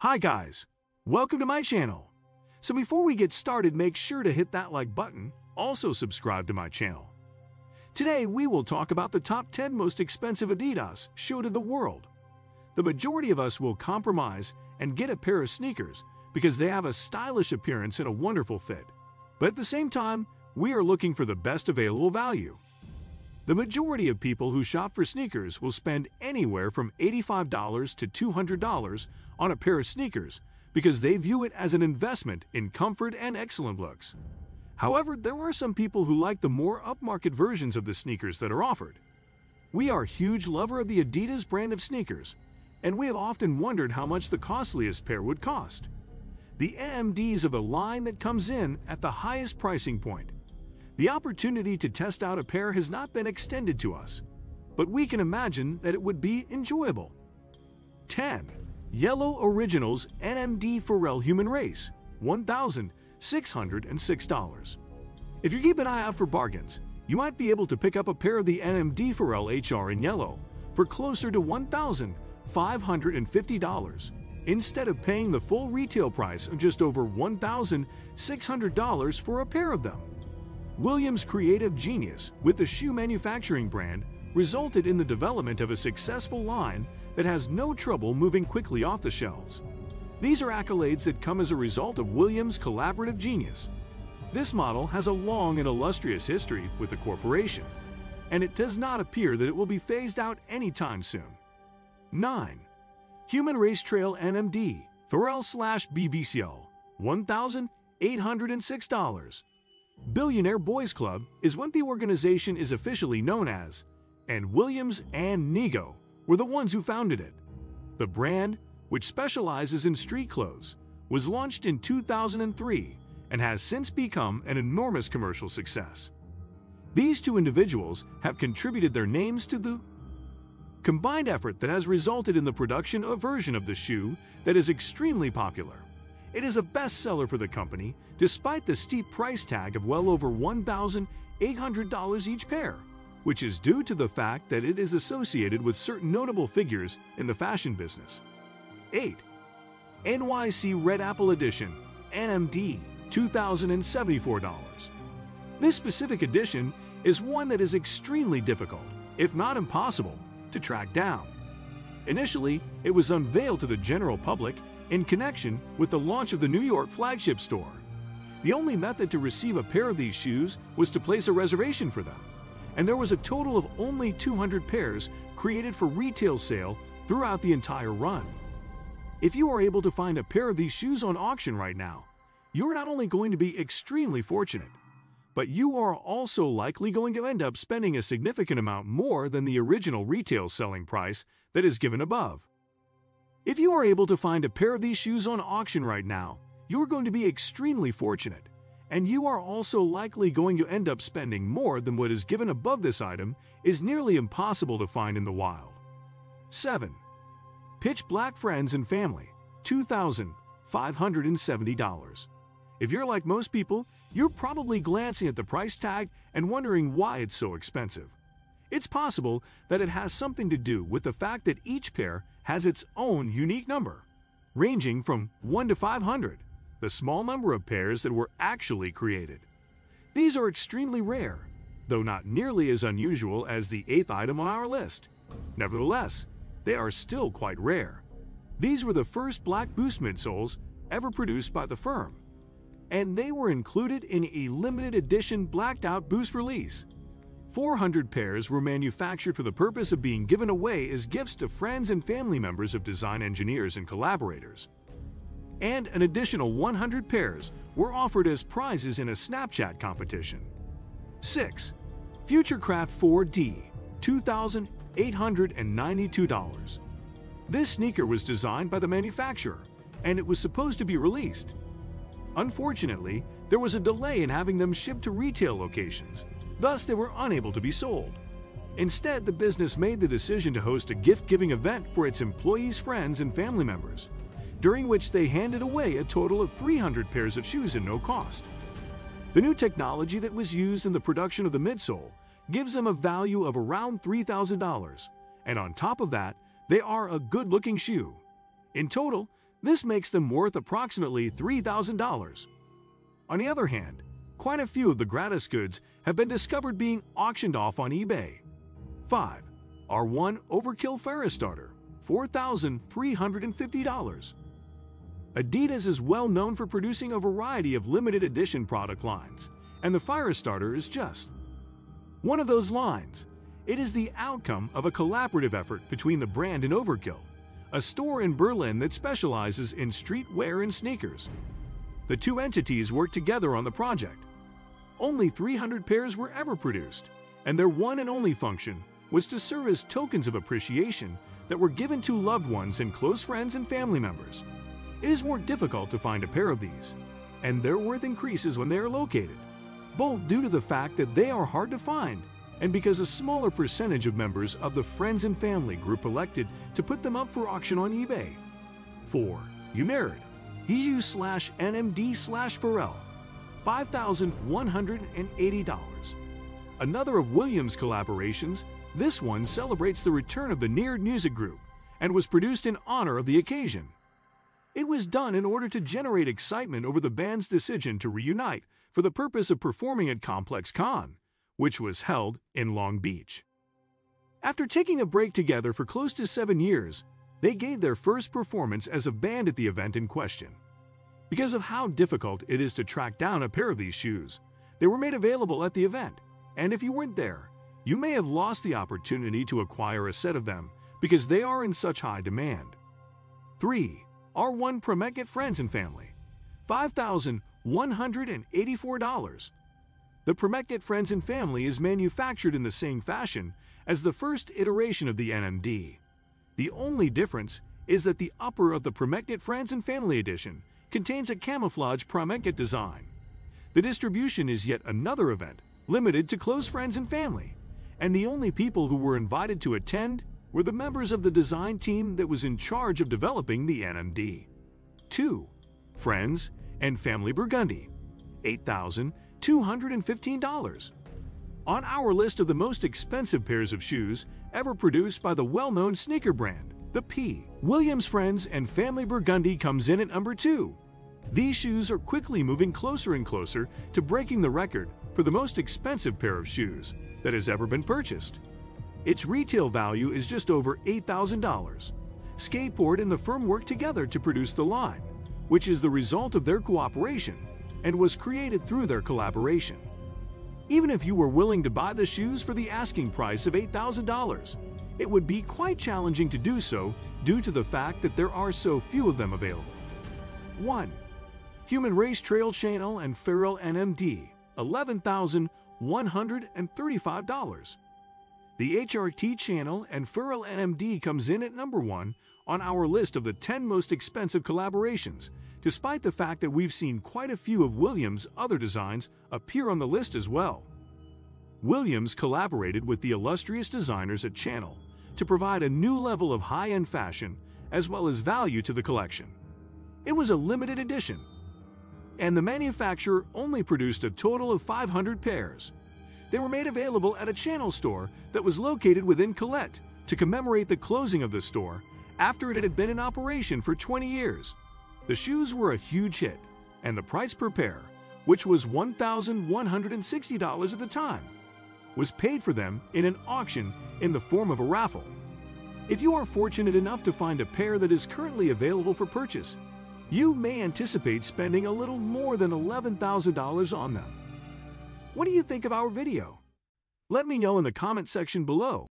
Hi guys, welcome to my channel. So before we get started, make sure to hit that like button, also subscribe to my channel. Today we will talk about the top 10 most expensive Adidas shoes in the world. The majority of us will compromise and get a pair of sneakers because they have a stylish appearance and a wonderful fit. But at the same time, we are looking for the best available value. The majority of people who shop for sneakers will spend anywhere from $85 to $200 on a pair of sneakers because they view it as an investment in comfort and excellent looks. However, there are some people who like the more upmarket versions of the sneakers that are offered. We are a huge lover of the Adidas brand of sneakers, and we have often wondered how much the costliest pair would cost. The NMDs are the line that comes in at the highest pricing point. The opportunity to test out a pair has not been extended to us, but we can imagine that it would be enjoyable. 10. Yellow Originals NMD Pharrell Human Race, $1,606. If you keep an eye out for bargains, you might be able to pick up a pair of the NMD Pharrell HR in yellow for closer to $1,550, instead of paying the full retail price of just over $1,600 for a pair of them. Williams' creative genius with the shoe manufacturing brand resulted in the development of a successful line that has no trouble moving quickly off the shelves. These are accolades that come as a result of Williams' collaborative genius. This model has a long and illustrious history with the corporation, and it does not appear that it will be phased out anytime soon. 9. Human Race Trail NMD Pharrell/BBCL, $1,806. Billionaire Boys Club is what the organization is officially known as, and Williams and Nigo were the ones who founded it. The brand, which specializes in street clothes, was launched in 2003 and has since become an enormous commercial success. These two individuals have contributed their names to the combined effort that has resulted in the production of a version of the shoe that is extremely popular. It is a bestseller for the company, despite the steep price tag of well over $1,800 each pair, which is due to the fact that it is associated with certain notable figures in the fashion business. 8. NYC Red Apple Edition NMD, $2,074. This specific edition is one that is extremely difficult, if not impossible, to track down. Initially, it was unveiled to the general public in connection with the launch of the New York flagship store. The only method to receive a pair of these shoes was to place a reservation for them, and there was a total of only 200 pairs created for retail sale throughout the entire run. If you are able to find a pair of these shoes on auction right now, you are not only going to be extremely fortunate, but you are also likely going to end up spending a significant amount more than the original retail selling price that is given above. If you are able to find a pair of these shoes on auction right now, you are going to be extremely fortunate, and you are also likely going to end up spending more than what is given above. This item is nearly impossible to find in the wild. 7. Pitch Black Friends and Family, $2,570. If you're like most people, you're probably glancing at the price tag and wondering why it's so expensive. It's possible that it has something to do with the fact that each pair has its own unique number, ranging from 1 to 500, the small number of pairs that were actually created. These are extremely rare, though not nearly as unusual as the 8th item on our list. Nevertheless, they are still quite rare. These were the first black boost midsoles ever produced by the firm, and they were included in a limited edition blacked out boost release. 400 pairs were manufactured for the purpose of being given away as gifts to friends and family members of design engineers and collaborators. And an additional 100 pairs were offered as prizes in a Snapchat competition. 6. Futurecraft 4D, $2,892. This sneaker was designed by the manufacturer, and it was supposed to be released. Unfortunately, there was a delay in having them shipped to retail locations. Thus, they were unable to be sold. Instead, the business made the decision to host a gift-giving event for its employees, friends, and family members, during which they handed away a total of 300 pairs of shoes at no cost. The new technology that was used in the production of the midsole gives them a value of around $3,000, and on top of that, they are a good-looking shoe. In total, This makes them worth approximately $3,000. On the other hand, quite a few of the gratis goods have been discovered being auctioned off on eBay. 5. R1 Overkill Ferris Starter, $4,350. Adidas is well known for producing a variety of limited edition product lines, and the Fire Starter is just one of those lines. It is the outcome of a collaborative effort between the brand and Overkill, a store in Berlin that specializes in streetwear and sneakers. The two entities worked together on the project. Only 300 pairs were ever produced, and their one and only function was to serve as tokens of appreciation that were given to loved ones and close friends and family members. It is more difficult to find a pair of these, and their worth increases when they are located, both due to the fact that they are hard to find and because a smaller percentage of members of the friends and family group elected to put them up for auction on eBay. 4. Unerd EU/NMD/apparel, $5,180. Another of Williams' collaborations, this one celebrates the return of the Neared music group and was produced in honor of the occasion. It was done in order to generate excitement over the band's decision to reunite for the purpose of performing at Complex Con, which was held in Long Beach. After taking a break together for close to 7 years, they gave their first performance as a band at the event in question. Because of how difficult it is to track down a pair of these shoes, they were made available at the event, and if you weren't there, you may have lost the opportunity to acquire a set of them because they are in such high demand. 3. R1 Promeket Friends and Family, $5,184. The Promeket Friends and Family is manufactured in the same fashion as the first iteration of the NMD. The only difference is that the upper of the Promeket Friends and Family edition contains a camouflage Promeket design. The distribution is yet another event limited to close friends and family, and the only people who were invited to attend were the members of the design team that was in charge of developing the NMD. 2. Friends and Family Burgundy, $8,215. On our list of the most expensive pairs of shoes ever produced by the well-known sneaker brand, the P. Williams Friends and Family Burgundy comes in at number 2. These shoes are quickly moving closer and closer to breaking the record for the most expensive pair of shoes that has ever been purchased. Its retail value is just over $8,000. Skateboard and the firm worked together to produce the line, which is the result of their cooperation and was created through their collaboration. Even if you were willing to buy the shoes for the asking price of $8,000, it would be quite challenging to do so due to the fact that there are so few of them available. 1. Human Race Trail Channel and Ferrell NMD, $11,135. The HRT Channel and Ferrell NMD comes in at number 1 on our list of the 10 most expensive collaborations, despite the fact that we've seen quite a few of Williams' other designs appear on the list as well. Williams collaborated with the illustrious designers at Channel to provide a new level of high-end fashion as well as value to the collection. It was a limited edition, and the manufacturer only produced a total of 500 pairs. They were made available at a Channel store that was located within Colette to commemorate the closing of the store after it had been in operation for 20 years. The shoes were a huge hit, and the price per pair, which was $1,160 at the time, was paid for them in an auction in the form of a raffle. If you are fortunate enough to find a pair that is currently available for purchase, you may anticipate spending a little more than $11,000 on them. What do you think of our video? Let me know in the comment section below.